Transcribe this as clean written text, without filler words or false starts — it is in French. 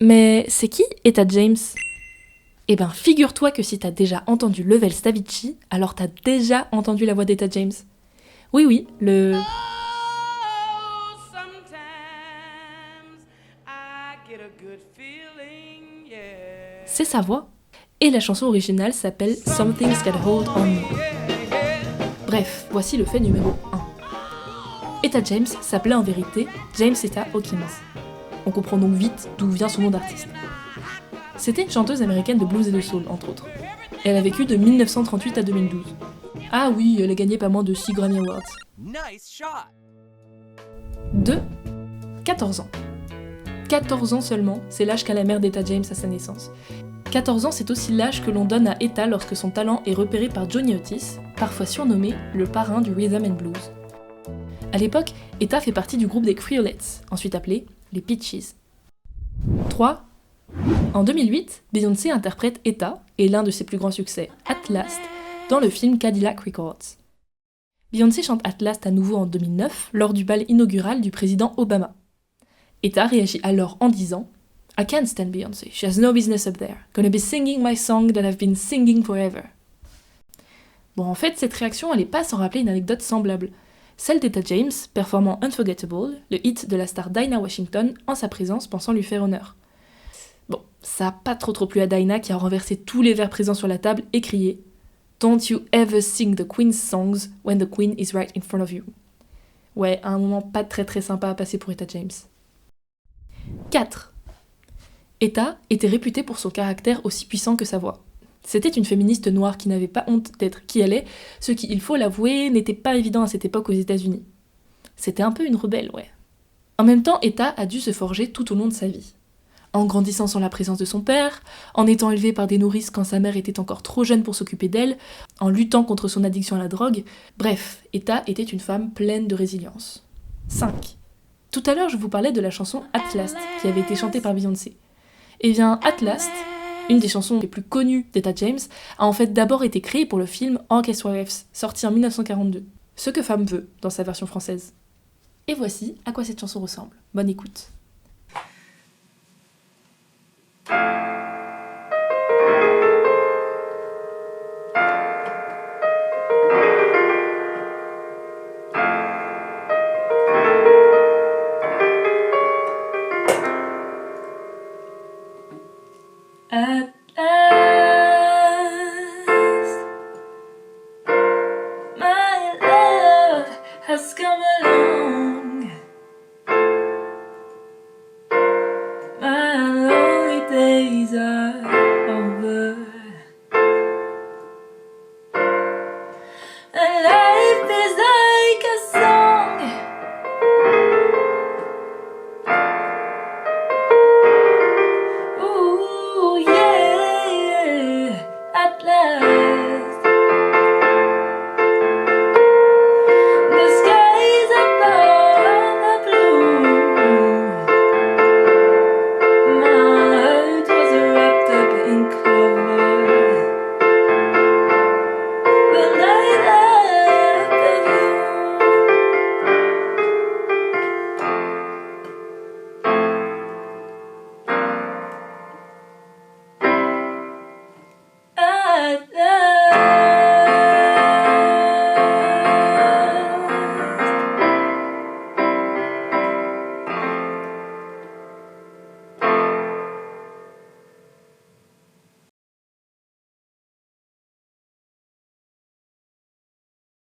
Mais c'est qui Etta James? Eh ben, figure-toi que si t'as déjà entendu Level Stavici, alors t'as déjà entendu la voix d'Etta James. Oui, oui, c'est sa voix. Et la chanson originale s'appelle Something's Got Hold on Me. Bref, voici le fait numéro 1. Etta James s'appelait en vérité James Etta Hawkins. On comprend donc vite d'où vient son nom d'artiste. C'était une chanteuse américaine de blues et de soul, entre autres. Elle a vécu de 1938 à 2012. Ah oui, elle a gagné pas moins de 6 Grammy Awards. 2. 14 ans. 14 ans seulement, c'est l'âge qu'a la mère d'Etta James à sa naissance. 14 ans, c'est aussi l'âge que l'on donne à Etta lorsque son talent est repéré par Johnny Otis, parfois surnommé le parrain du rhythm and blues. À l'époque, Etta fait partie du groupe des Creolettes, ensuite appelé les Peaches. 3. En 2008, Beyoncé interprète Etta et l'un de ses plus grands succès, At Last, dans le film Cadillac Records. Beyoncé chante At Last à nouveau en 2009 lors du bal inaugural du président Obama. Etta réagit alors en disant « I can't stand Beyoncé, she has no business up there, gonna be singing my song that I've been singing forever ». Bon, en fait, cette réaction, elle est pas sans rappeler une anecdote semblable, celle d'Etta James performant Unforgettable, le hit de la star Dinah Washington, en sa présence pensant lui faire honneur. Bon, ça a pas trop plu à Dinah qui a renversé tous les verres présents sur la table et crié « Don't you ever sing the Queen's songs when the Queen is right in front of you ». Ouais, un moment pas très sympa à passer pour Etta James. 4. Etta était réputée pour son caractère aussi puissant que sa voix. C'était une féministe noire qui n'avait pas honte d'être qui elle est, ce qui, il faut l'avouer, n'était pas évident à cette époque aux États-Unis. C'était un peu une rebelle, ouais. En même temps, Etta a dû se forger tout au long de sa vie. En grandissant sans la présence de son père, en étant élevée par des nourrices quand sa mère était encore trop jeune pour s'occuper d'elle, en luttant contre son addiction à la drogue, bref, Etta était une femme pleine de résilience. 5. Tout à l'heure, je vous parlais de la chanson At Last, qui avait été chantée par Beyoncé. Eh bien, At Last, une des chansons les plus connues d'Etta James, a en fait d'abord été créée pour le film Orchestra Waves, sorti en 1942. Ce que femme veut, dans sa version française. Et voici à quoi cette chanson ressemble. Bonne écoute. At last, my love has come along. My lonely days are